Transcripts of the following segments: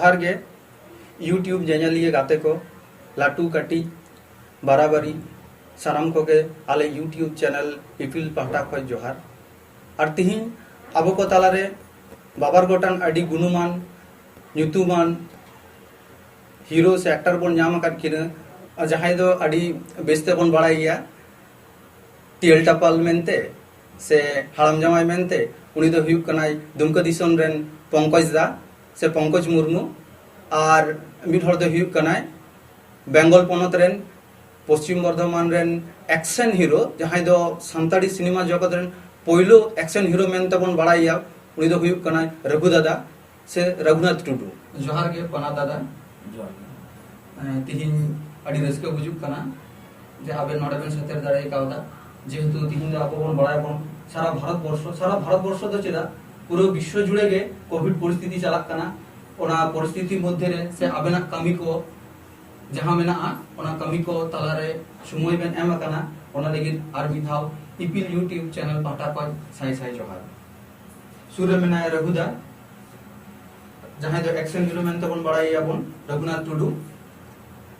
जोहार गे यूट्यूब जेनेलिए गाते को लाटू काटी बराबरी सानाम को गे आले यूट्यूब चैनल इपिल पाहटा खय जोहार और तिहिं आबो को तालारे बाबार गोटान अडी गुणमान ᱧᱩᱛᱩᱢᱟᱱ हीरो से एक्टर बन नाम आकाद किना जहां दो अडी बेस्ते बन बड़ाई गया टियल टापाल मेनते से हाड़म जमाई मेनते उनी दो हुयुक कनाय दुमका दिसोम रेन पंकज दा से पंकज मुर्मू और मिड हर दो हुयुक कनाय बेंगल पनत रेन पश्चिम बर्धमान रेन एक्शन हीरो जहां दो सानताड़ी सिनेमा जगत रेन पहिलो एक्शन हीरो मेनते बन बड़ाई गया उनी दो हुयुक कनाय रघु दादा से रघुनाथ टुडू जोहार के पना दादा जोहार तिहिन अडी रस्का बुजुक कना जे आबे नडे बेन सेतेर दाड़े कावदा जेहेतु तिहिन दा आबो बन बड़ाय बन सारा भारत वर्ष दो चेदा पूरा विश्व जुड़े गे कोविड परिस्थिति चलाक कना ओना परिस्थिति मध्य रे से आबेना कमी को जहां मेना ओना कमी को तालारे समय बेन एम कना ओना लेगिन आर मिधाव इपिल यूट्यूब चैनल पाटा को साई साई जोहार सूर्य मेना रघुदा जहां जो एक्शन हीरो मेन तबन बड़ाई याबन रघुनाथ टुडू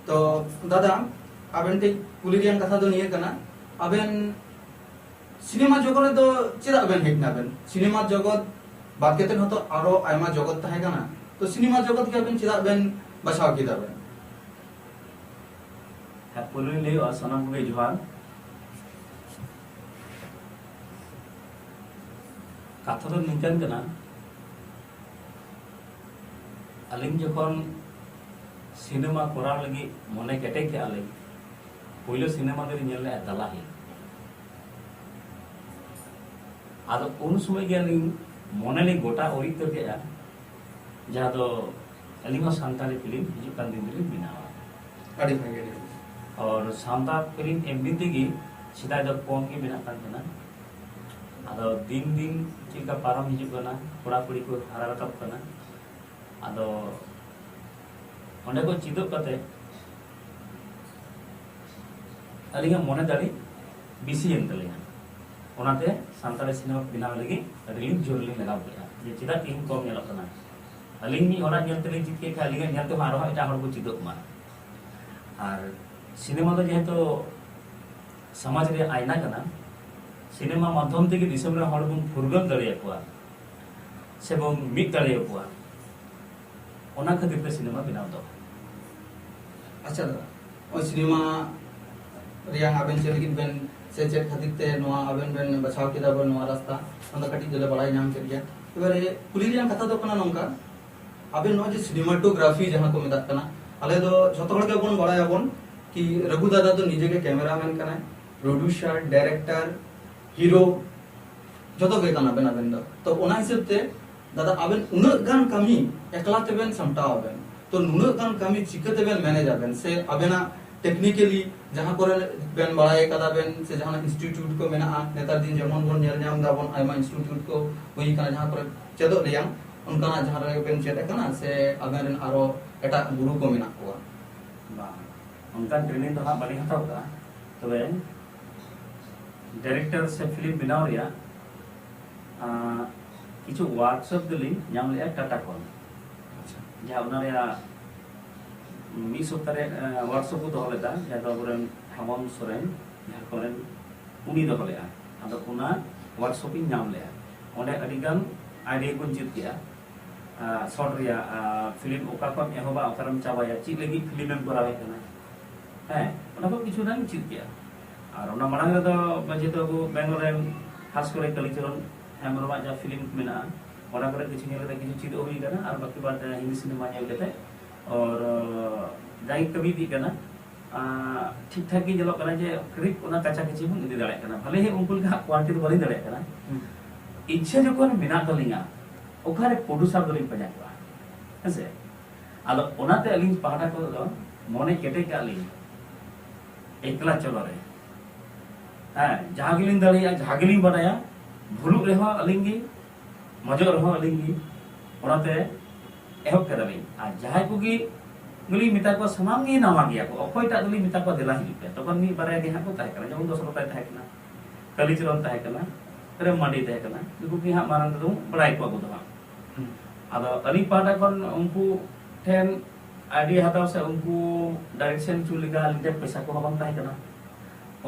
तो दादा आबेन ते कुलिरियन कथा दो निये कना आबेन सिनेमा जगत रे दो चेदा बेन हेक नाबेन सिनेमा जगत बात केते हतो आरो आयमा जगत ताहे कना तो सिनेमा जगत के आबेन चेदा बेन बचाव किदा बेन है पुलिन ले और सनम के जोहार कथा दो निकन कना अलिंग जखन सिनेमा कोराव लगी मने केटे के आले पहिलो सिनेमा दे नेले दलाही आदो उन समय के अलिंग मने नि गोटा ओरी तो के जहां दो अलिंग सांताली फिल्म हिजु कान दिन रे बिनावा अड़ी भागे और सांता फिल्म एमडी तेगी सिदा दो कोम के बिना कान तना आदो दिन दिन चिका पारम हिजु कना कोड़ा कुड़ी को हारा रकब कना आदो को चिदो कते अलिंगा मोने दाड़ी बिसी एंतलिया ओनाते सांताली सिनेमा बिनाव लगी रिलीज जोरली लगाव गया जे चिदा टीम कम नेलो कना अलिंगी ओना नेलतली चिके का अलिंगा नेलते मारो एटा हर को चिदो मा और सिनेमा तो जेहेतु समाज रे आईना कना सिनेमा माध्यम ते दिसम रे हर बन फुरगल दड़िया कोआ से बन मिट दड़िया कोआ ओना खातिर ते सिनेमा बिनाव दो अच्छा ओ सिनेमा रिया आबेन चलगिन बेन से चेक खातिर ते नोआ आबेन बेन बचाव किदा बन नोआ रास्ता अंदा कटी जले बड़ाई नाम के दिया एबारे कुलिरिया कथा दो कना नोंका आबेन नो जे सिनेमाटोग्राफी जहां को मेदा कना आले दो जतो हड़ के बन बड़ाय बन कि रघु दादा तो निजे के कैमरामैन कना प्रोड्यूसर डायरेक्टर हीरो जतो के कना बेन आबेन दो तो ओना हिसाब ते दादा आबेन उना गान कमी एकला तेबेन समटाव आबेन तो नुना गान कमी चिका तेबेन मैनेज आबेन से आबेना टेक्निकली जहां करे बेन बड़ाई कदा बेन से जहां इंस्टीट्यूट को मेना नेतार दिन जेमन बन नेल नाम दाबन आयमा इंस्टीट्यूट को होई कना जहां करे चेदो रियां उनका जहां रे बेन चेद कना से आबेन आरो एटा गुरु को मेना को बा उनका ट्रेनिंग तो हां बनी हताव का तबे डायरेक्टर से फिल्म बिनाव रिया किछु वर्कशॉप दिली नाम ले टाटा कोन अच्छा जहां उना रे मी सप्ताहे वर्कशॉप को दोहलेदा जहां दो बरन हेमंत सोरेन जहां कोरेन उनी दोहलेआ आदो उना वर्कशॉप इन नाम ले ओंडे अडिगान आइडिया को जित गया शॉर्ट रिया फिल्म ओका को एहोबा ओकरम चाबाया ची लगी फिल्म में करावे कना है ओना को किछु नाम जित गया और ओना मांग रे दो बजे तो बेंगलोर रे खास करे कलिचरन हेमरमा जा फिल्म मेना ओना करे किछु नेले किछु चीज होई कना और बाकी बात हिंदी सिनेमा नेल लेते और जाई कभी दी कना ठीक ठाक की जलो कना जे करीब ओना काचा किछि बन इदी दाड़े कना भले ही उनकुल का क्वालिटी तो बड़ी दाड़े कना इच्छा जकोन बिना दलिया ओखारे प्रोड्यूसर दलिन पजा को हसे आलो ओनाते अलिन पहाड़ा को दो मने केटे के अलिन एकला चलो रे हां जागिलिन दलिया जागिलिन बनाया भुलु रे हो अलिंगी मजो रे हो अलिंगी ओनाते एहो करली आ जहाय को की गली मिता को सनाम गे नामा गया को अकोयटा गली मिता को देला ही पे तखन मी बारे गे हा को ताय कना जमन 10 रुपया ताय कना कलिचरन ताय कना रे मांडी ताय कना दुकु की हा मारन दो बड़ाई को दो आदो अली पाटा कोन उनको ठेन आईडी हताव से उनको डायरेक्शन चू लेगा अलिंग पैसा को बang tahe kana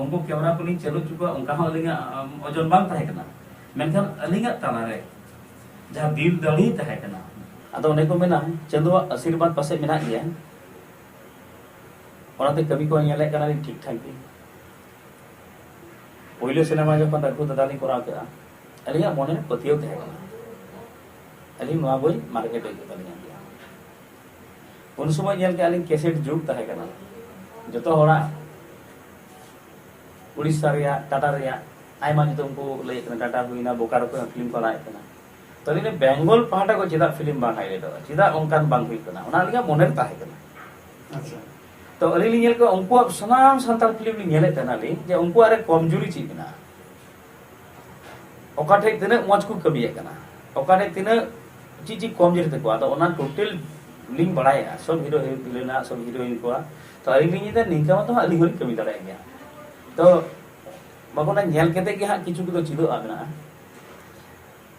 उनको कैमरा को चालू चुका उनका अलिंग ओजन bang tahe kana मेनखान अलिंग तानारे जहाँ दिल दड़ी tahe kana अदो ने को मेना चंदो आशीर्वाद पासे मेना गया ओनाते कभी को नेले kana ठीक ठाक गे पहले सिनेमा जखन रघु दादानी करा के अलिंग मने पतियो tahe kana अलिंग नवा बोई मार्केट के तलिंग उन समय नेल के अलिंग कैसेट जुग tahe kana जतो होड़ा उड़ीसा रिया टाटा रिया आयमा नितुम को लय कना टाटा हुइना बोकारो को फिल्म को लाय कना तरी ने बेंगल पाटा को चिदा फिल्म बांग हाइले दो चिदा ओंकान बांग हुइ कना ओना लिगा मोनेर ताहे कना अच्छा तो अली नेल को उनको सनाम संताल फिल्म नि नेले तना ले जे उनको अरे कमजोरी ची बिना ओकाठे तिने मौज को कबिए कना ओकाठे तिने ची कमजोरी तको आदा ओना टोटल लिंक बड़ाया सब हीरो हिरोइना सब हीरोइन को तो अली ने निका तो अली होरी कमी दाड़ा गया तो बागोना नेल केते के हा किछु को चिदो आबना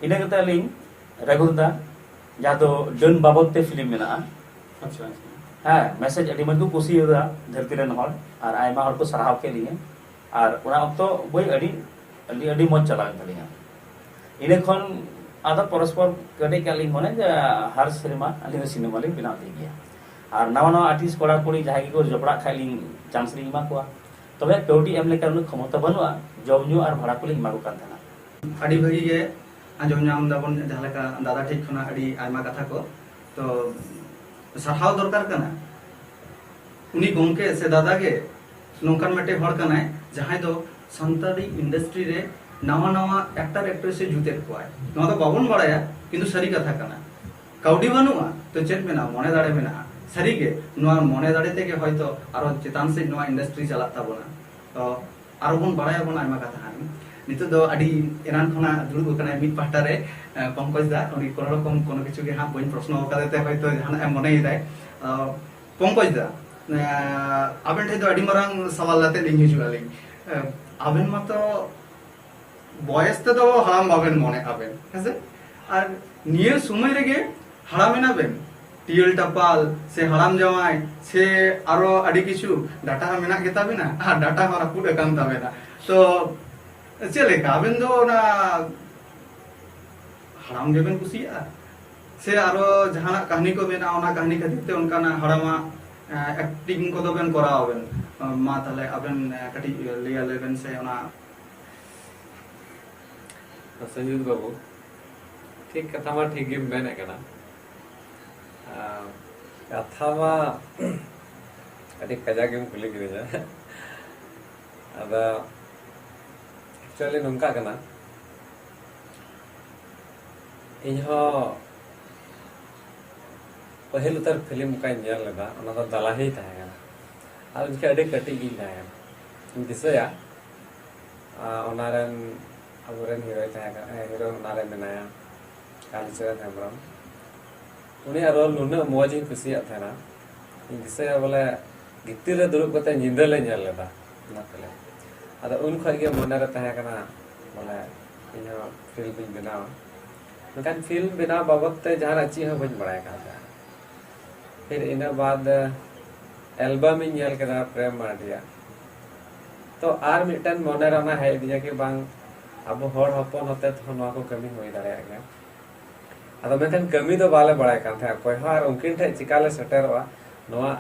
इने कते अलिंग रघुदा जा तो डन बाबत ते फिल्म मेना अच्छा हां मैसेज अडी मन को कुसी होदा धरती रन हॉल और आयमा हॉल को सराहव के लिए और ओना तो बई अडी मौज चला तलिया इने खन आदा परस्पर कटे के अलिंग माने हर सिनेमा अलिंग सिनेमा ले बिना दे गया और नवा नवा आर्टिस्ट कोड़ा कोड़ी जहां को जबड़ा खाइलिंग चांस री मा को तबे कौटी एम लेकर क्षमता बनुआ जमनु और भाड़ा को इमा को कान थाना अड़ी भगी गे आंजम नाम दाबन जहां लेका दादा ठीक खना अड़ी आयमा कथा को तो सरहाव दरकार कना उनी गोंके से दादा के नोंकान मटे हड़ कना जहां दो संताली इंडस्ट्री रे नवा नवा एक्टर एक्ट्रेस से जुते कोआय नवा तो बाबन बड़ाया किंतु सरी कथा कना कौडी बनुआ तो चेक मेना मने दाड़े मेना सरी के नवा मने दाड़े ते के होयतो आरो चेतान से नवा इंडस्ट्री चला ताबोना तो आरो बन बड़ाया बन आयमा कथा हानि नितो दो अडी एनान खना दुड़ुब कना मिट पाटा रे पंकज दा उनी कोनो रकम कोनो किछु के हां बइन प्रश्न कादेते होयतो जहाना मने इदाय पंकज दा आबेन ठे दो अडी मरांग सवाल लाते लिंग हिजुआली आबेन मतो बयस ते दो हराम बाबेन मने आबेन हेसे और निये समय रेगे हरामेना बेन टियल टपाल से हराम जमाय से आरो अडी किछु डाटा मेना गेता बिना आ डाटा हरा पुड अकाउंट ताबेना तो चले का बेन दो ना हराम गेबेन कुसिया से आरो जहाना कहानी को बेना ओना कहानी खातिर ते उनका ना हरामा एक्टिंग को दो बेन करावेन मा ताले अबेन कटी लिया लेबेन से ओना संजीत बाबू ठीक कथा मा ठीक गेम मेने कना कथा मा अडी कजा गेम खुली गिरे अदा एक्चुअली नंका कना इहो पहले उतर फिल्म का नेल लगा ओना तो दलाही ताहे कना और उनके अडी कटी गी ताहे इन दिसया ओनारन अबुरन हीरो ताहे हीरो नारे मेनाया कालीचरण हेम्ब्रम उनी रोल नुना मौज इन खुशी था इन दिसे बोले गितिर रे दुरुब कते निंदा ले नेल लेदा ना तले अदा उन खय गे मने रे ताहे कना बोले इनो फिल्म बनाओ मकान फिल्म बना बाबत ते जहां अच्छी हो बन बड़ाय का था फिर इन बाद एल्बम इन नेल करा प्रेम माडिया तो आर मिटन मने रना है दिया के बांग अब हर हपन होते तो नवा को कमी होई दाड़े गया अदा मेथन कमी तो बाले बड़ाय कान था कोई हार उनकिन ठे चिकाले सेटेरवा नवा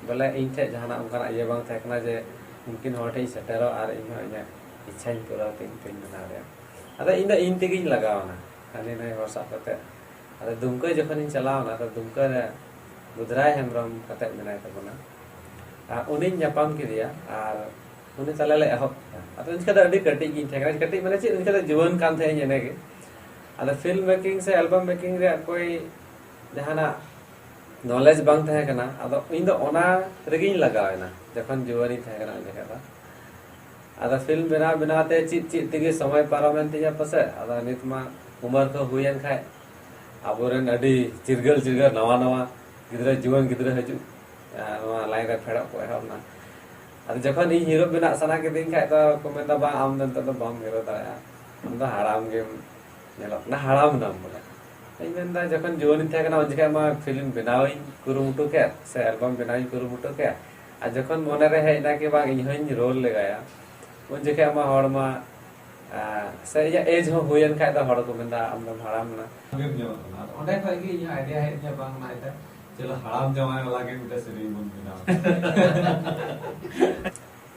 बोले इन ठे जहाना उनका ये बांग था कना जे उनकिन हर ठे सेटेरो आर इन इने इच्छा इन पूरा तीन तीन बना रे अदा इन तेगी लगावना खाली नै वर्षा कते अदा दुमका जखन इन चलावना तो दुमका रे बुधराय हेम्ब्रम कते मेनाय तबना उनी जापाम के दिया और उनी तलाले एहब अदा इनका अडी कटी इन ठे कटी माने चे इनका जीवन कान थे नेने के अदा फिल्म मेकिंग से एल्बम मेकिंग रे कोई जहाना नॉलेज बांग थे कना अदा इन दो ओना रेगिन लगावेना जखन जुवानी थे कना देखा अदा फिल्म बना बनाते चित तेगे समय पारमेंट या पसे अदा नितमा उमर को हुयन खाय आबोरन अडी चिरगल नवा नवा गिदरा जीवन गिदरा हजु नवा लाइन रे फेड़ा को एहबना अदा जखन इ हीरो बना सना के दिन खाय तो को मेता बा आम दन तो बम हीरो दाया हम तो हराम गेम नेलो ना हराम नाम बोला ᱤᱧ ᱢᱮᱱᱫᱟ ᱡᱚᱠᱷᱚᱱ ᱡᱩᱣᱟᱹᱱᱤᱧ ᱛᱟᱦᱮᱸ ᱠᱟᱱᱟ ᱩᱱ ᱡᱚᱠᱷᱚᱱ ᱢᱟ ᱯᱷᱤᱞᱢ ᱵᱮᱱᱟᱣᱤᱧ ᱠᱩᱨᱩᱢᱩᱴᱩ ᱠᱮᱫ ᱥᱮ ᱮᱞᱵᱟᱢ ᱵᱮᱱᱟᱣᱤᱧ ᱠᱩᱨᱩᱢᱩᱴᱩ ᱠᱮᱫ ᱟᱨ ᱡᱚᱠᱷᱚᱱ ᱢᱚᱱᱮᱨᱮ ᱦᱮᱡ ᱮᱱᱟ कि ᱵᱟᱝ ᱤᱧ ᱦᱚᱧ ᱨᱳᱞ ᱞᱮᱜᱟᱭᱟ उन जगह मा हड़ मा से एज हो हुयन खाय दा हड़ को मेंदा आमदम हराम ना गेम जमा ओंडे खय गे इन आइडिया है जे बांग ना इता चलो हराम जमाए वाला के मिटा सीरीज बन बिना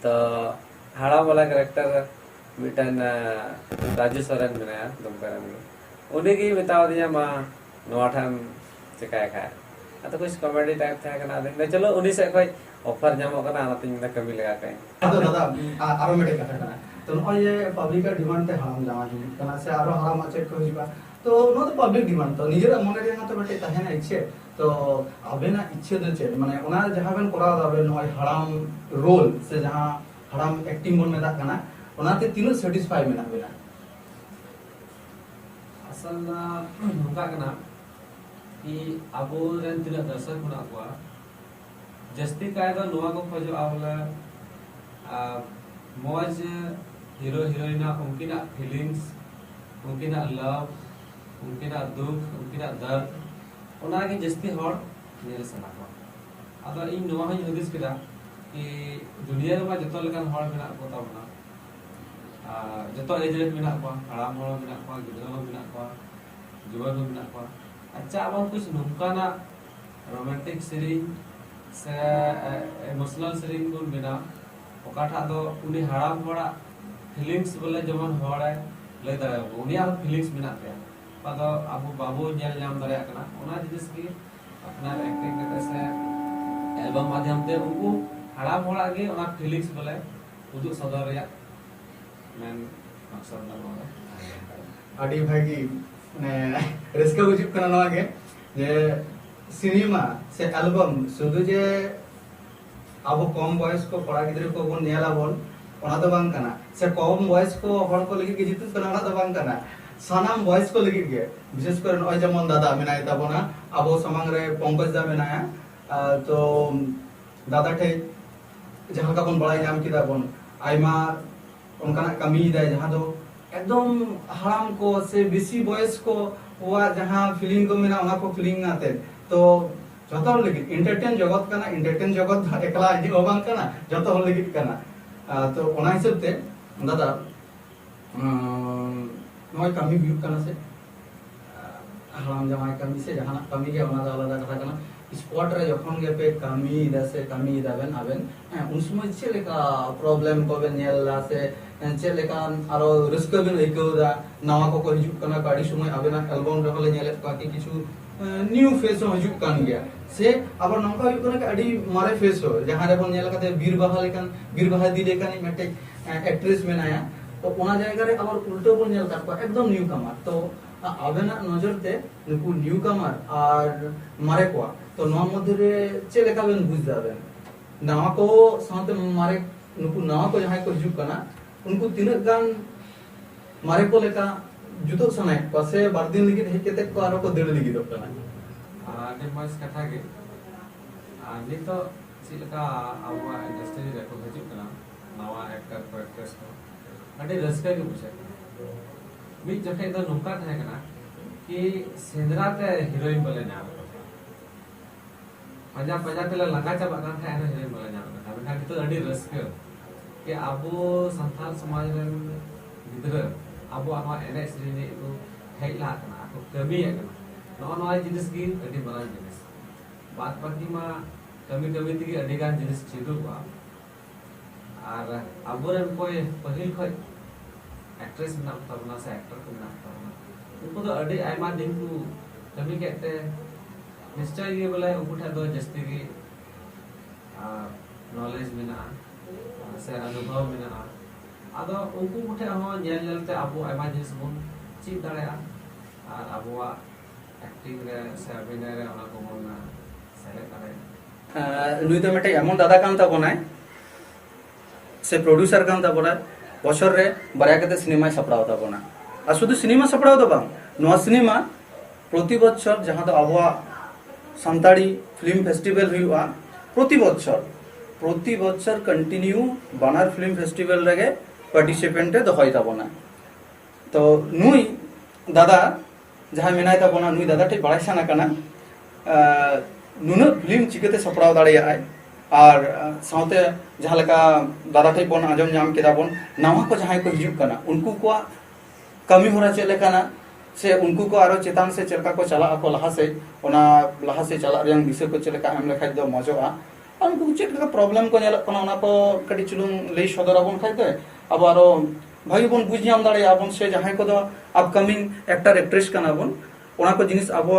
तो हराम वाला कैरेक्टर मिटन राजू सोरेन मेनाया दमकरन उन्हें की बताओ दिया मा नोठाम चिकाय खाय अतो कुछ कॉमेडी टाइप था कना दे चलो उन्हीं से कोई ऑफर जामो कना आनातिन ना कमी लगा कहीं ᱟᱫᱚ ᱫᱟᱫᱟ ᱟᱨᱚ ᱢᱤᱫᱴᱮᱡ ᱠᱟᱛᱷᱟ ᱠᱟᱱᱟ ᱛᱚ ᱱᱚᱜᱼᱚᱭ ᱡᱮ ᱯᱟᱵᱞᱤᱠᱟᱜ ᱰᱤᱢᱟন্ড ᱛᱮ ᱦᱟᱲᱟᱢ ᱡᱟᱢᱟ ᱦᱤᱡᱩᱜ ᱠᱟᱱᱟ ᱥᱮ ᱟᱨᱚ ᱦᱟᱲᱟᱢᱟᱜ ᱪᱮᱫ ᱠᱚ ᱦᱤᱡᱩᱜᱼᱟ ᱛᱚ ᱱᱚᱣᱟ ᱫᱚ ᱯᱟᱵᱞᱤᱠ ᱰᱤᱢᱟন্ড ᱛᱚ ᱱᱤᱡᱮᱨᱟᱜ ᱢᱚᱱᱮ ᱨᱮ ᱦᱚᱸᱛᱚ ᱢᱤᱫᱴᱮᱡ ᱛᱟᱦᱮᱱᱟ ᱤᱪᱪᱷᱟᱹ ᱛᱚ ᱟᱵᱮᱱᱟᱜ ᱤᱪᱪᱷᱟᱹ ᱫᱚ ᱪᱮᱫ ᱢᱟᱱᱮ ᱚᱱᱟ ᱡᱟᱦᱟᱸ ᱵᱮᱱ ᱠᱚᱨᱟᱣ ᱫᱟᱵᱮᱱ ᱱᱚᱜᱼᱚᱭ ᱦᱟᱲᱟᱢ ᱨᱳᱞ ᱥᱮ ᱡᱟᱦᱟᱸ ᱦᱟᱲᱟᱢ ᱮᱠᱴᱤᱝ ᱵᱚᱱ ᱢᱮᱛᱟᱜ ᱠᱟᱱᱟ ᱚᱱᱟᱛᱮ ᱛᱤᱱᱟᱹᱜ ᱥᱮᱴᱤᱥফᱟই ᱢᱮᱱᱟᱜ ᱵᱮᱱᱟ असल नुका कना कि अबो रेन तिना दर्शक बना हुआ जस्ती कायदा नुआ को खोजो आवला मौज हीरो हीरोइना उनकिना फीलिंग्स उनकिना लव उनकिना दुख उनकिना दर्द ओना के जस्ती हर नेल सना को अदा इन नुआ हई हदिस केदा कि दुनिया रे मा जतो लेकान हर मेना को ताबना जतो एज रे मेना को हराम हर मेना को गिदरा मेना को जुवान मेना को अच्छा अब कुछ नुकाना रोमांटिक सीरीज से इमोशनल सीरीज को बिना ओकाठा दो उनी हराम होड़ा फीलिंग्स बोले जमन होड़ा ले दारे उनिया फीलिंग्स बिना पे पादो अबो बाबू नेल नाम दारे कना ओना जिनिस की अपना एक्टिंग करते से एल्बम माध्यम ते उनको हराम होड़ा के ओना फीलिंग्स बोले उदु सदर या मेन मकसद ना बोले ᱟᱹᱰᱤ ᱵᱷᱟᱜᱤ ᱢᱟᱱᱮ ᱨᱟᱹᱥᱠᱟᱹ ᱵᱩᱡᱩᱜ ᱠᱟᱱᱟ ᱱᱚᱣᱟ ᱜᱮ ᱡᱮ सिनेमा से एल्बम शुद्ध जे अब कम बयस को कड़ा गिद्रा को बन नेला बोन ओना तो बांग कना से कम बयस को हड़ को लगी के जितु कना ओना तो बांग कना सानाम बयस को लगी के विशेष कर नय जेमन दादा मेनाय ताबोना अब समांग रे पंकज दा मेनाया तो दादा ठे जहां का बन बड़ाई नाम किदा बन आइमा उनकाना कमी दा जहां दो एकदम हराम को से बेसी बयस को वा जहां फीलिंग को मेना ओना को फीलिंग नाते तो जतो लगी एंटरटेन जगत कना एंटरटेन जगत एकला इदि ओबांग कना जतो लगी कना तो ओना हिसाब ते दादा नय कमी बिउ कना से हराम जमाय कमी से जहां कमी के ओना आलादा कथा कना स्पॉट रे जखन गे पे कमी दा से कमी दाबेन आबेन उन समय से लेका प्रॉब्लम को बेन नेला से चे लेकान आरो रिस्क बेन लेकोदा नवा को हिजुक कना काडी समय आबेना एल्बम रे होले नेले का कि किछु न्यू फेस हिजुक कान गया से अब नंका हुई कना अडी मारे फेस हो जहां रे बन नेला कते बीर बहा दी लेकान मेटे एक्ट्रेस मेनाया तो ओना जायगा रे अब उल्टो बन नेल का एकदम न्यू कमर तो आबेना नजर ते नुकु न्यू कमर और मारे को तो नवा मध्य रे चे लेका बेन बुझ जाबेन नवा को साथे मारे नुकु नवा को जहां को हिजुक कना उनको तीन गान मारे को लेका जुतो समय पासे बार दिन लगी हे केते को आरो को देड़ लगी दोकना ने मस कथा के नि तो सिलका आवा इंडस्ट्री रे को हजू कना नवा एक्टर को एक्ट्रेस को अडे रसका के पूछे मी जखे तो नुका था कना कि सेंद्रा ते हीरोइन बोले ना पंजा तेला लंगा चाबा कान था ना हीरोइन बोले ना अब खाली तो अडे रसका कि आबो संथाल समाज रे गिदरा आबो आमा एने श्रेणी को हेला कना को कमी है कना नवा जिनिस की अडी बड़ा जिनिस बात बाकी मा कमी ती अडी गान जिनिस चिदु बा और आबो रे कोई पहिल खय एक्ट्रेस ना तबना से एक्टर को ना तबना उनको तो अडी आइमा दिन को कमी कहते निश्चय ये बोले उठा दो जस्ती की नॉलेज बिना से अनुभव मेना आदो उनको उठे हम नेल नेलते अबो आइमा जिनिस बन चीज दाड़या और अबोआ एक्टिंग रे से अभिनय रे ओना को बोलना सेले करे नुई तो मेटे एमन दादा कान ताबोनाय से प्रोड्यूसर कान ताबोनाय बछर रे बारया कते सिनेमा सपड़ाव ताबोना आ शुधु सिनेमा सपड़ाव तो बांग नोआ सिनेमा प्रति बछर जहां तो अबोआ संताड़ी फिल्म फेस्टिवल हुआ प्रति बछर कंटिन्यू बानार फिल्म फेस्टिवल रे पार्टिसिपेंट दोहय ताबोना तो नुई दादा जहाँ मेनाय ताबोना नुई दादा ठेक बड़ाय साना काना नुना फिल्म चिकाते सपड़ाव दाड़ेया आय और साउते जहाँ लका दादा ठेक बोन आजम नाम केदा बोन नावा को जहाँ को हिजुक काना उनको को कमी होरा चले काना से उनको को आरो चेतान से चलका को चला को लहा से चला रियांग दिसे को चलका हम लेखा दो मजोआ उनको चेक का प्रॉब्लम को नेल कोना ओना को कटी चुलुंग ले सदरा बोन खाइ दे अब आरो भागी बोन बुझ नाम दाड़े आबोन से जहाँ को दो अपकमिंग एक्टर एक्ट्रेस काना बोन ओना को जिनिस आबो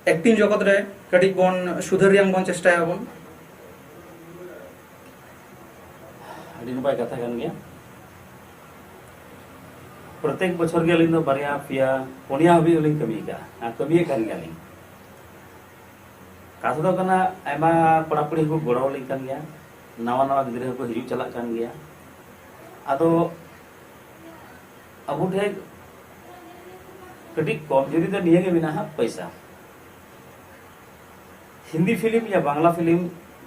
एक्टिंग जगत रे कटी बोन सुधर रियांग बोन चेष्टा आबोन अड़ी नपाय कथा कान गया प्रत्येक बछर के लिंदो बारिया पिया पुनिया हबी उलिंग कमी का कमी कान गया लिंग कथा दो कना आयमा पड़ा पड़ी को गड़ो लिंग कान गया नवा नवा गिद्रा को हिजु चला कान गया आदो अबु ठे कटी कमजोरी तो निये के बिना है पैसा हिंदी फिल्म या बांग्ला फिल्म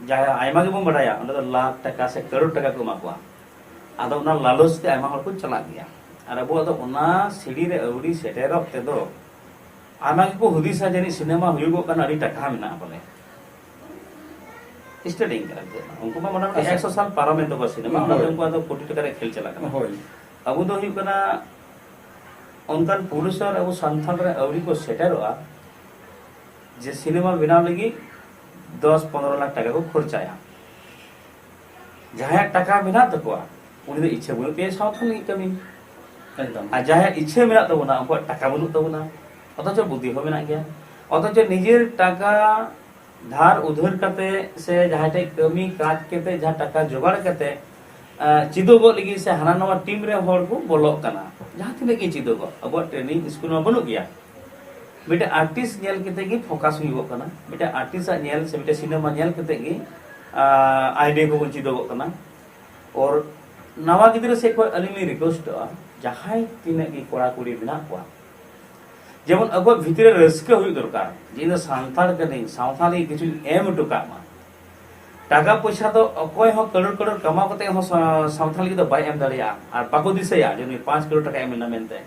जहाँ आयमा के बम बढ़ाया उन्हें तो लाख टका से करोड़ टका को माकुआ आदो उन्हें लालच ते आयमा हर को चला गया और अब आदो उन्हें सीढ़ी रे अवरी सेटेरो ते दो आयमा को हुदिसा जनी सिनेमा हुयुगो काना अड़ी टका मिना बोले स्टार्टिंग करते उनको मा मोटा 100 साल पार्लियामेंट को सिनेमा उनको आदो कोटी टका रे खेल चला करना होय अब दो हुयु कना उनकान पुरुष और अब संथाल रे अवरी को सेटेरोआ जे सिनेमा बिना लगी 10-15 लाख टका को खर्चाया जहाँ टका मेना तकोआ उनी दो इच्छा बनु पे सावथान लगी कमी एकदम आ जहाँ इच्छा मेना तबोना उनको टका बनु तबोना अथच बुद्धि हो मेना गया अथच निजेर टका धार उधार करते से जहाँ टे कमी काज करते जहाँ टका जोगाड़ करते चिदोगो लगी से हाना नवा टीम रे हर को बोलो कना जहाँ तिने की चिदोगो अब ट्रेनिंग स्कूल में बनु गया बेटे आर्टिस्ट नेल केते गी फोकस हुई होकना बेटे आर्टिस्ट नेल से बेटे सिनेमा नेल केते गी आइडिया को चिदो होकना और नवा गिद्रा से को अलिनी रिक्वेस्ट जहां तिने की कोड़ा कुड़ी बिना को जेमन अब भितरे रस्क हुई दरकार जिन सांताल कने सांताली किछु एम टुका मा टाका पैसा तो अकोय हो करोड़ करोड़ कमा कते हो सांताली तो बाय एम दरिया और पाको दिसेया जने 5 करोड़ टका एम ना मेनते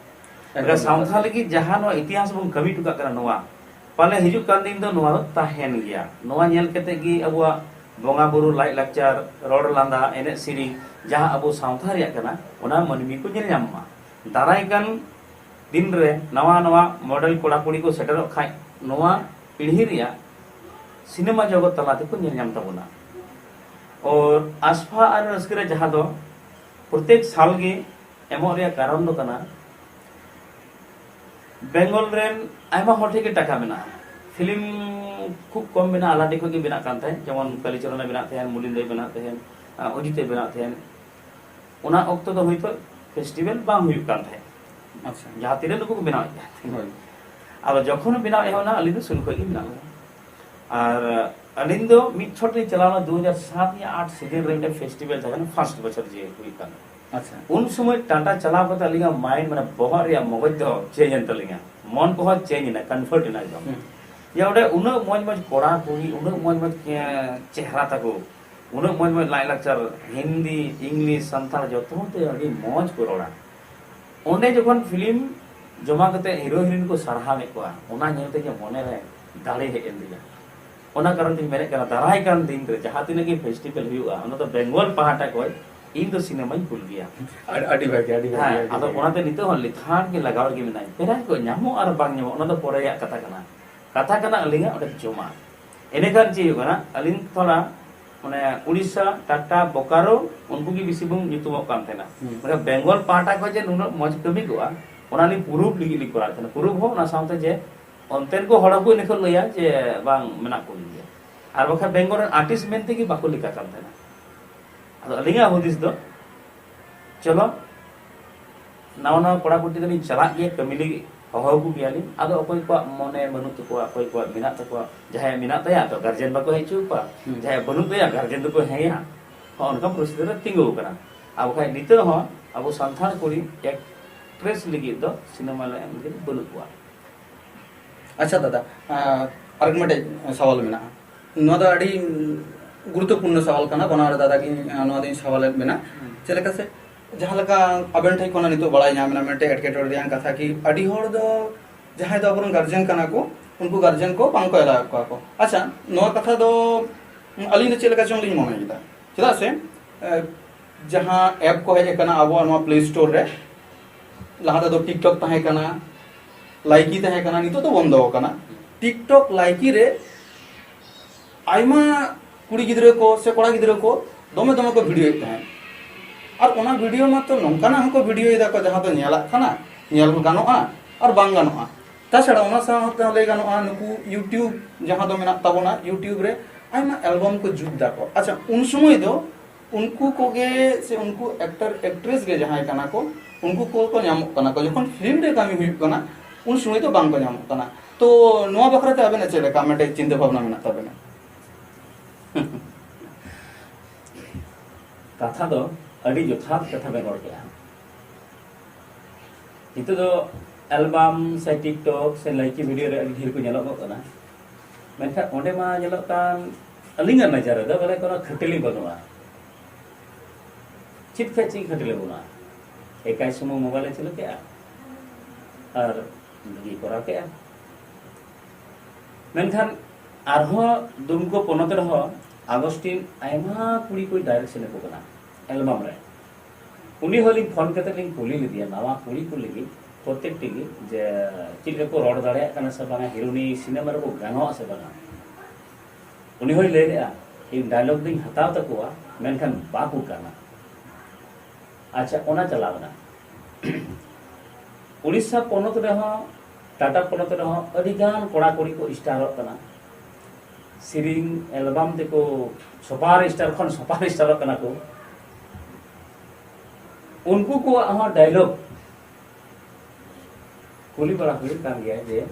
अगर सांथाल की जहां नो इतिहास बन कमी टुका करा नोवा पाले हिजु कान दिन दो नोवा ताहेन गया नोवा नेल केते गी अबुआ बोंगा बुरु लाई लेक्चर रोड लांदा एने सिरी जहां अबु सांथा रिया कना ओना मनमी को नेल नाममा दाराय कान दिन रे नवा नवा मॉडल कोड़ा कुड़ी को सेटर खाय नोवा पीढ़ी रिया सिनेमा जगत तलाते को नेल नाम तबुना और आसफा और रस्करे जहां दो प्रत्येक साल गे एमो रिया कारण दो कना बेंगल रेन आयमा होठे के टाका मेना फिल्म खूब कम मेना आलाडी को के बिना कानते जेमन कालीचरण बिना थे मुलिंदे बिना थे अजिते बिना थे ओना ओक्तो तो होइतो फेस्टिवल बांग हुयु कान थे अच्छा जहां तिरे नुको को बिना होय अब जखन बिना एहोना अली दो सुन को के बिना और अलिन दो मिड छोट रे चलाना 2007 या 8 सीजन रे फेस्टिवल था फर्स्ट बछर जे हुई कान अच्छा उन समय टाटा चला पता लिंगा माइंड माने बहुत रिया मगज दो चेंज एंत लिंगा मन को चेंज ना कन्वर्ट ना एकदम या ओडे उन मौज मौज कोड़ा कोई उन मौज मौज चेहरा तको उन मौज मौज लाई लेक्चर हिंदी इंग्लिश संताल जतो ते अडी मौज को रोड़ा ओने जखन फिल्म जमा करते हीरो हीरोइन को सरहा में को ओना नेते जे मने रे दाड़े हे एंदिया ओना कारण दिन मेरे करा दाराय कान दिन रे जहां तिने की फेस्टिवल हुआ ओना तो बेंगल पहाटा कोई इन तो सिनेमा ही खुल गया अड़ी भागी हां आदो ओनाते नितो हन लिथान के लगाव के मिनाय पेरा को न्यामो और बांग न्यामो ओना तो पोरे या कथा कना अलिंगा ओडे जोमा एने कान ची होना अलिंग थोड़ा माने उड़ीसा टाटा बोकारो उनको की बिसी बुम नितुमो कान थेना माने बेंगल पाटा को जे नुनो मज कमी गोआ ओनानी पुरुब लिगी लिकोरा थेना पुरुब हो ना साउते जे ओनतेन को हड़ा को निखल लया जे बांग मेना को लिया आर बखा बेंगल आर्टिस्ट मेनते की बाको लिका कान थेना अदो अलिंगा हुदिस दो चलो नाव नाव कोड़ा कुटी दनी चला गए कमिली हवा को बियाली अदो अकोय को मने मनु तो को अकोय को मिना तो को जहां मिना तया तो गार्जियन बाको हेचु को जहां बनु तया गार्जियन तो को हेया उनका प्रोसीजर तिंगो करा अब खाय नितो हो अब संथान कोरी एक्ट्रेस लगी दो सिनेमा ले लगी बनु को अच्छा दादा आर्गुमेंट सवाल मेना नो दा अड़ी गुरुत्वपूर्ण सवाल कना बनार दादा की नो दिन सवाल मेना चलेका से जहां लका अबेन ठे कोना नितो बड़ाई नाम ना मेटे एटकेटोर दियां कथा की अडी होड़ दो जहाँ दो अब गार्जियन कना को उनको गार्जियन को बांग को एला को अच्छा नोआ कथा दो अली ने चेलका चों लिंग मोनेदा चेदा से जहाँ ऐप को है कना अब नोआ प्ले स्टोर रे लहा दो टिकटॉक तहे कना लाइकी तहे कना नितो तो बंद हो कना टिकटॉक लाइकी रे आयमा कुड़ी गिद्रे को से कोड़ा गिद्रे को दमे दमे को वीडियो तहे और ओना वीडियो में तो नौकाना हमको वीडियो इदा को जहाँ तो नेला खाना नेल गानोआ और बांग गानोआ ताछड़ा ओना साथे ले गानोआ नुकु यूट्यूब जहाँ तो मेना ताबोना यूट्यूब रे आयमा एल्बम को जुग दाको अच्छा उन समय दो उनको कोगे से उनको एक्टर एक्ट्रेस गे जहाँ कना को उनको को नामक कना को जखन फिल्म रे कामी हुई कना उन समय तो बांग को नामक कना तो नोआ बखराते आबेना चेलेका मेटे चिंता भावना मेना ताबेना कथा दो अड़ी यथार्थ कथा बे रोड गया इतो दो एल्बम से टिकटॉक से लाइकी वीडियो रे अड़ी ढेर को नेलो कना मेनखा ओंडे मा नेलो कान अलिंगा नजर दो बोले कोनो खटली बनवा चित फेची खटली बना एकाई सुमो मोबाइल चलो के और लगी करा के मेनखान आरहो दुमको पोनत रहो आगस्टिन आयमा कुड़ी कोई डायरेक्शन को कना एल्बम रे उनी होली फोन करते लिंग कुली लिदिया नवा कुड़ी को लगी प्रत्येक टिगी जे चिल को रोड दाड़े कना से बांगा हिरोनी सिनेमा रे को गानो से बांगा उनी होई ले लेआ इ डायलॉग दिन हताव तकवा मेनखान बाकू कना अच्छा ओना चलावना उड़ीसा पोनत रे हो टाटा पोनत रे हो अधिकान कोड़ा कोड़ी को स्टार कना सिरिंग एल्बम देखो सुपर स्टार खन सुपर स्टार कना को उनको को आहा डायलॉग कुली बड़ा हुई काम गया जे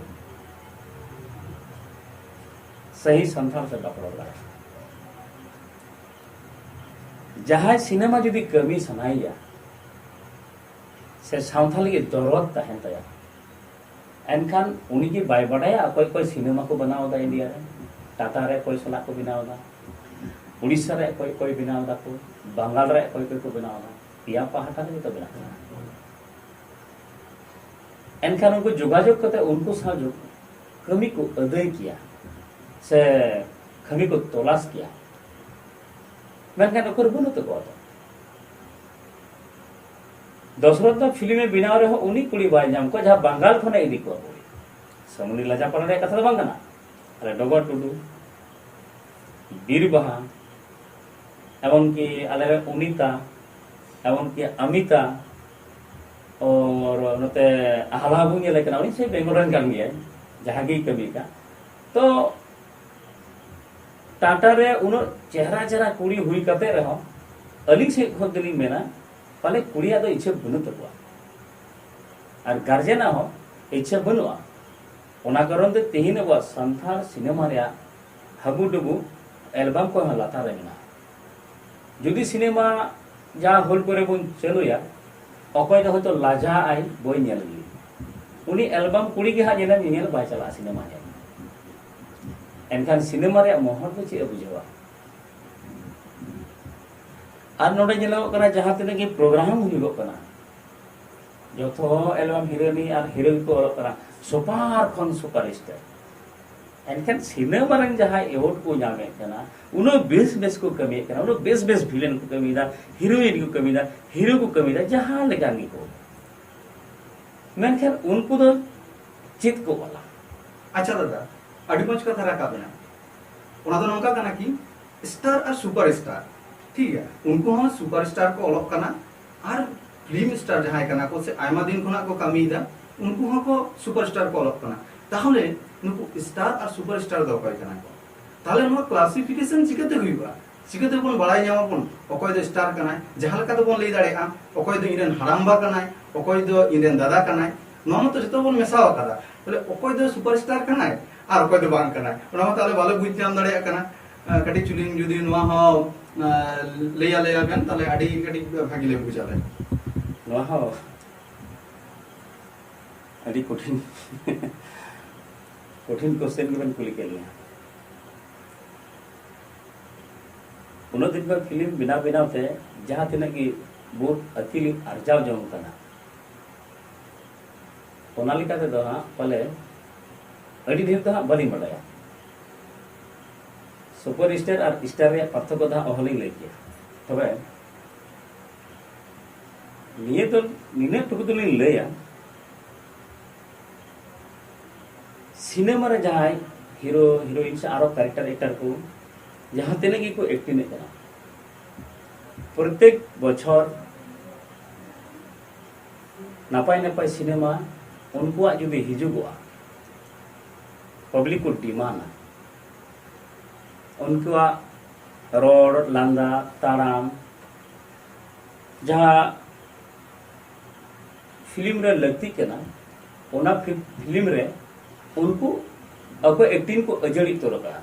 सही संथाल से बापड़ लगा जहां सिनेमा जुदी कमी सनाइया से सावथाल के दरद तहन तया एनखान उनी की बाय बड़ाया कोई कोई सिनेमा को बनाओ दा इंडिया रे टाटा रे कोई सला को बनाओ दा उड़ीसा रे कोई कोई बनाओ दा को बंगाल रे कोई कोई को बनाओ दा पिया पहाटा रे तो बनाओ एनखान उनको जोगाजोग करते उनको साथ जो कमी को अदय किया से कमी को तलाश किया मेनखान ओकर बनो तो को दशरथ फिल्म में बिना रहे उनी कुड़ी बाय नाम को जहां बंगाल खने इदी को समनी लजा पड़ रे कथा बांगना अरे डगर टुडू बीरबहा एवं की अले उनीता एवं की अमिता और नते आहलाबु ये लेकिन उनी से बेंगलोरन कान गया जहां की कमी का तो टाटा रे उनो चेहरा चेहरा कुड़ी हुई कते रहो अलिक से खुद दिली मेना पाले कुड़िया दो इच्छा बनु तकवा और गार्जियन हो इच्छा बनुआ ओना कारण ते तेहिन अब संथाल सिनेमा रे हबुडुबु एल्बम को लाता रे मेना जुदी सिनेमा जा होल करे बन चलुया अकय दो तो लाजा आई बोय नेल ली उनी एल्बम कुड़ी के हा जेना नेल बाय चला सिनेमा रे एनखान सिनेमा रे मोहर को चे बुझवा और नोडे जेलो कना जहां तने के प्रोग्राम हुई कना जोथो एल्बम हिरोनी और हिरोइन को कना सुपर खन सुपर स्टार एनखान सिनेमा रन जहां एवॉर्ड को नामे कना उनो बेस बेस को कमी कना उनो बेस बेस विलेन को कमीदा हीरोइन को कमीदा हीरो को कमीदा जहां लगानी को मेनखान उनको तो चित को वाला अच्छा दादा अड़ी मज कथा रखा बना ओना तो नौका कना की स्टार और सुपर स्टार ठीक है उनको हम सुपरस्टार को अलग करना और फिल्म स्टार जहां कना को से आयमा दिन खुना को कमीदा उनको हम को सुपरस्टार को अलग करना ताहले नुको स्टार और सुपरस्टार दो कय कना को ताहले नो क्लासिफिकेशन चिकते हुईबा चिकते बन बड़ाई जामबन अकय दो स्टार कना जहां लका तो बन लई दाड़े आ अकय दो इरेन हरामबा कना अकय दो इरेन दादा कना नो मत जतो बन मेसाव करा ताहले अकय दो सुपरस्टार कना और अकय दो बांग कना ओना ताहले बाले बुझ जाम दाड़े कना कटी चुलिंग जुदी नोआ हो लेया लेया बेन ताले आडी कटी भागी ले बुझाले नोआ हो आडी कठिन कठिन क्वेश्चन के बन कुली के लिए उनो दिन का फिल्म बिना बिना ते जहां तिना की बहुत अतिली अर्जाव जम कना ओना लेका तेदो हां पले अड़ी ढेर तो हां बालिं बडाया सुपर स्टार और स्टार रे पार्थक्य दा ओहलिं लई के तबे निये तो निने टुकु दुलिं लैया सिनेमा रे जहां हीरो हीरोइन से आरो कैरेक्टर एक्टर को जहां तेने की को एक्टिंग करा प्रत्येक बछर नापाय नापाय सिनेमा उनको जुदी हिजुगोआ पब्लिक को डिमांड उनको रोड लांदा ताराम जहां फिल्म रे लगती के ना ओना फिल्म रे उनको अब एक्टिंग को अजड़ी तो रखा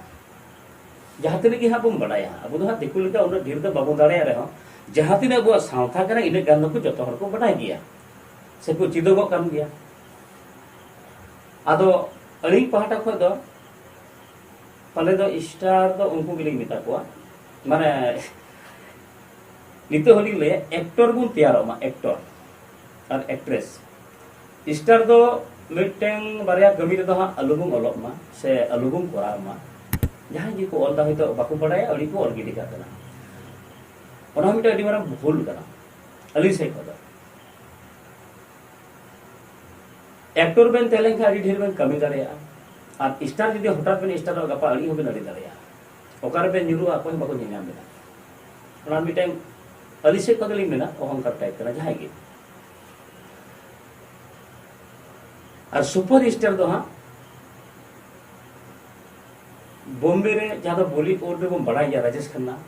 जहां तक कि हाँ बम बड़ाया अब तो हाँ देखो लेका उन्हें ढेर तो बाबू दाड़े रहे जहां तीन अब सावथा करना इन गान को जो को बढ़ाई गया से को चिदोगो काम गया आदो अलिंग पहाटा खो दो पहले दो स्टार दो उनको गिलिंग मिता को माने नितो होली ले एक्टर गुन तैयार मा एक्टर और एक्ट्रेस स्टार दो मिटेंग बारिया कमी रे दो हाँ अलुगुम अलग मा से अलुगुम कोरा मा जहां जी को ऑल दा होय तो बाकू पढ़ाया अड़ी को और गिडी का तना ओना मिटे अड़ी मारा भूल कना अली से को एक्टर बेन तेलें का अड़ी ढेर बेन कमी दाड़िया और स्टार जदी हठात बेन स्टार गपा अड़ी हो बेन अड़ी दाड़िया ओकार बेन निरु आ कोई बाको निनाम बेना ओना मिटे अली से को दली मेना अहंकार टाइप कना जहां के और सुपर स्टार दो हाँ बॉम्बे रे जहां तो बॉलीवुड रे बम बढ़ाई गया राजेश खन्ना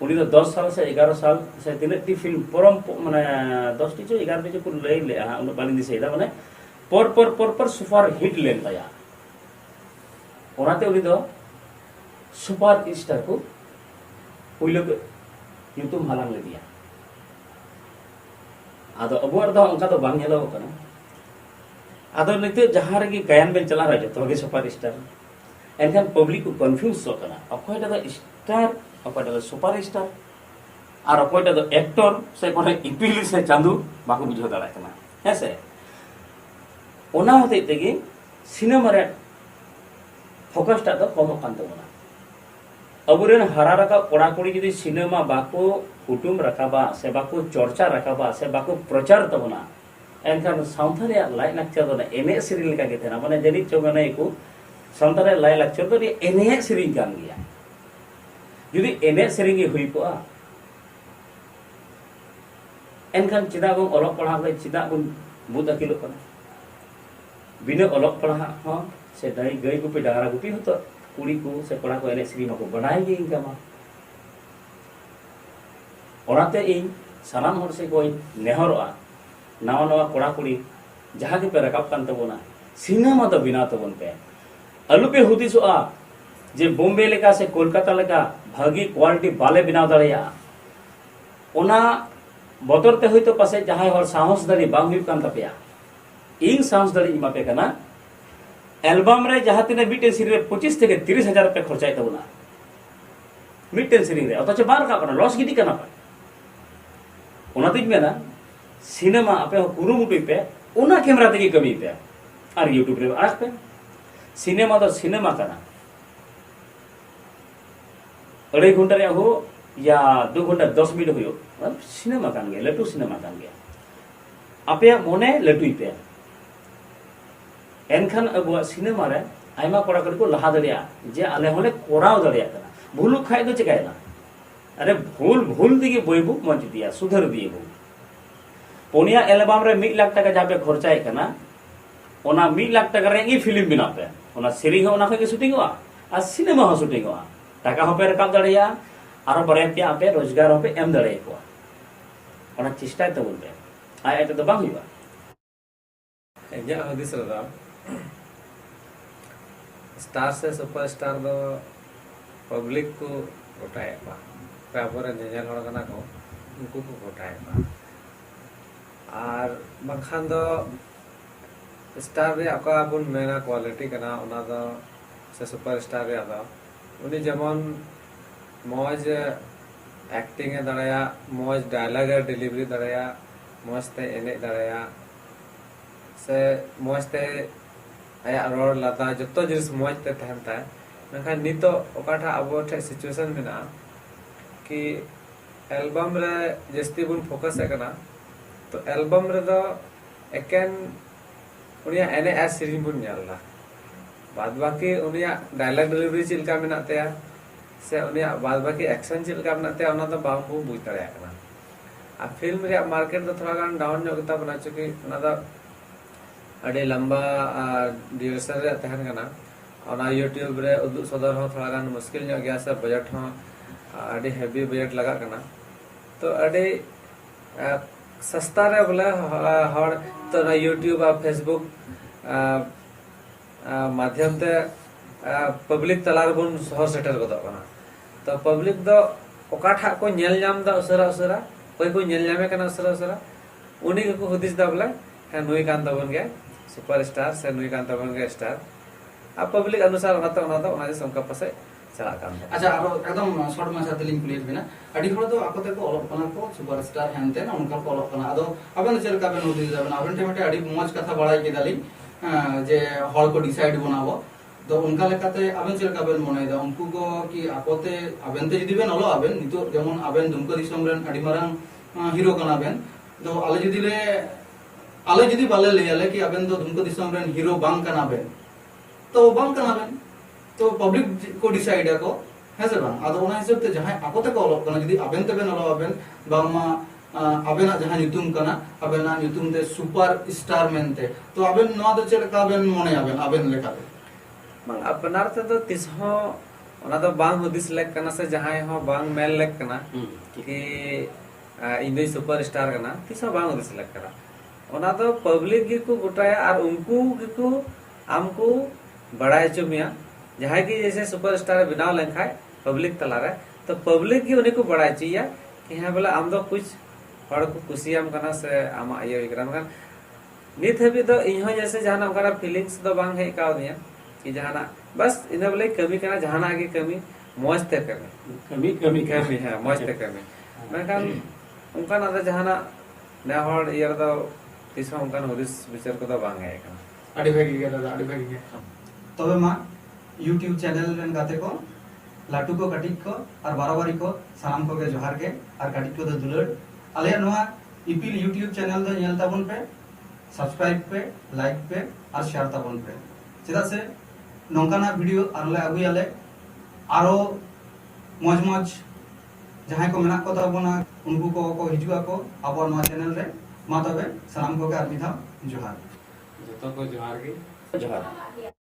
उनी तो 10 साल से 11 साल से तीन टी फिल्म परम माने 10 टी जो 11 टी जो को लई ले हां उन बालिंदी से माने पर सुपर हिट लेन ताया ओनाते उनी दो सुपर स्टार को पहिलो यूट्यूब हालांग ले दिया आदो अबुर दो उनका तो बांग हेलो कना आदो निते जहां रे गायन बेन चला रहा तो सुपर स्टार एनखान पब्लिक को कन्फ्यूज होना अकोयटा दो स्टार अकोयटा दो सुपर स्टार और अकोयटा दो एक्टर से कोने इपिल से चांदू बाको बुझो दाड़ा कना हेसे ओना होते तेगी सिनेमा रे फोकस टा दो कम कान तबना अबुरेन हरा रका कोड़ा कोड़ी जदी सिनेमा बाको कुटुम रखाबा से बाको चर्चा रखाबा से बाको प्रचार तबना एनखान साउथारिया लाइन लाक्चर दो एने सिरिल लेका के तेना माने जनी चोगने को संतारे लाई लाक्चर तो एने सेरिंग कान गया जुदी एने सेरिंग हुई को एनखान चिदा बम अलग पढ़ा ले चिदा बम बुद अकिलो कना बिना अलग पढ़ा हां से दाई गई गुपी डारा गुपी होतो कुड़ी को से पढ़ा को एने सेरिंग को बनाई गे इनका मा ओराते इन सानाम हर से कोई नेहरआ नावा नावा कोड़ा कुड़ी जहां के पे रकाब कान तबोना सिनेमा तो बिना तबन पे अलुपे हुदिसोआ जे बॉम्बे लेका से कोलकाता लेका भागी क्वालिटी बाले बिना दाड़िया ओना बदरते होय तो पासे जहां हर साहस दाड़ी बांग हुई कान तपेया इन साहस दाड़ी इमा पे कना एल्बम रे जहां तिने बीटे सीरी रे 25 থেকে 30 हजार रुपया खर्चाय तबना मिटेन सीरी रे अतच बार का कना लॉस गिटी कना ओना दिज में ना सिनेमा आपे कुरुमुटुई पे ओना कैमरा तेगी कमी पे और यूट्यूब रे आज पे सिनेमा तो सिनेमा करना 2.5 घंटा रे हो या 2 घंटा 10 मिनट हो सिनेमा कान गया लटू सिनेमा कान गया आपे मोने लटुई पे एनखान अब सिनेमा रे आयमा कोड़ा को लहा दरिया जे आले होले कोराव दरिया करना भूल खाय दो चिकायना अरे भूल दिगे बयबू मंच दिया सुधर दिए बू पोनिया एल्बम रे 1 लाख टाका जाबे खर्चाय करना ओना 1 लाख टाका रे फिल्म बिना पे ओना सेरिंग ओना के शूटिंग हुआ आ सिनेमा हो शूटिंग हुआ टाका हो पे रकाब दड़िया आरो बरेतिया पे रोजगार हो पे एम दड़े को ओना चेष्टा तो बोलबे आ एटा तो बांग हुआ एजा हदिस रदा स्टार से सुपरस्टार दो पब्लिक को गोटाए बा तापर नेजल हड़ कना को उनको को गोटाए बा और बखान दो स्टार रे अका बुन मेना क्वालिटी कना ओना दो से सुपरस्टार रे आदा उनी जेमन मौज एक्टिंग ए दड़ाया मौज डायलॉग डिलीवरी दड़ाया मस्त एने दड़ाया से मौजते आया रोड लाता जो जिनिस मौजते तहनता है मेखान नितो ओकाठा अब सिचुएशन में कि एल्बम रे जस्ती बुन फोकस करना तो एल्बम रे दो एकेन उनिया एने एस सीरीज बुन नेला बाद बाकी उनिया डायलॉग डिलीवरी चिलका मेनाते से उनिया बाद बाकी एक्शन चिलका मेनाते उना तो बाम बु बुझ दाड़े आकना आ फिल्म रे मार्केट तो थोड़ा गान डाउन जो गता बना चुकी उना दा अडे लंबा ड्यूरेशन रे तहन कना और यूट्यूब रे उदुग सदर हो थोड़ा गान मुश्किल जो गया से बजट हो अडे हेवी बजट लगा कना तो अडे सस्ता रे बोले हर तो ना यूट्यूब और फेसबुक माध्यम ते पब्लिक तलार बुन सहर सेटर गदो कना तो पब्लिक दो ओकाठा को नेल नाम दा उसरा उसरा कोई को नेल नामे कना उसरा उसरा उनी को हुदिस दा बोले है नुई कान तबन गे सुपरस्टार से नुई कान तबन गे स्टार आ पब्लिक अनुसार ओना जे समका पासे चला कान अच्छा आरो एकदम शॉर्ट माछा तलिंग कुलियत बिना अडी हर दो आकोते को ऑलप कना को सुपरस्टार हेनते ना उनका को ऑलप कना आदो अबन चेल का बेन उदिस दा अबन टेमटे अडी मौज कथा बड़ाई के दाली जे हर को डिसाइड बनाबो तो उनका लेकाते अबन चेल का बेन मने दा उनको को कि आकोते अबन ते जदी बेन ऑलो अबन नितो जेमन अबन दुमको दिसम रेन अडी मारंग हीरो कना बेन तो आले जदी बाले लेयाले कि अबन दो दुमको दिसम रेन हीरो बांग कना बेन तो बांग कना बेन तो पब्लिक को डिसाइड को है से बांग आदो ओना हिसाब ते जहां आकोते को ऑलप कना जदी अबन ते बेन ऑलो अबन बांगमा अबेना जहां ᱧᱩᱛᱩᱢ कना अबेना ᱧᱩᱛᱩᱢ ते सुपर स्टार मेनते तो अबेन नवा दो चेल का अबेन मने अबेन लेकाते mang अपनार ते तो तिस हो ओना दो बांग हुदिस लेक कना से जहां हो बांग मेल लेक कना कि इंदे सुपर स्टार कना तिस हो बांग हुदिस लेक कना ओना दो पब्लिक गी को गोटाया और उनको गी को आमको बड़ाय चुमिया जहां की जैसे सुपर स्टार बनाव लेखाय पब्लिक तलारे तो पब्लिक गी उनी को बड़ाय चाहिए कि हां बोले आम दो कुछ हर को खुशियाम कना से आमा ये विक्रम kan नित हबी तो इहो जैसे जहाना ओकरा फीलिंग्स तो बांग है काव दिया कि जहाना बस इना बोले कमी कना जहाना आगे कमी मौज ते कमी कमी है मौज ते कमी मेखान उनका ना जहाना ने हर यार तो तिसो उनका हुदिस विचार को तो बांग है कना अडी भागी गे दादा अडी भागी गे तबे मा YouTube चैनल रेन गाते को लाटू को कटिक को और बाराबारी को सालाम को के जोहार के और कटिक को तो दुलड़ आले नोआ इपिल YouTube चैनल दो नेल ताबन पे सब्सक्राइब पे लाइक पे और शेयर ताबन पे चेदा से नोंकाना वीडियो आरले अगुयाले आरो मौज मौज जहां को मेना को ताबना उनको को हिजुआ को आबो नोआ चैनल रे मा तबे सालाम को के आर मिधा जोहार जतो को जोहार के जोहार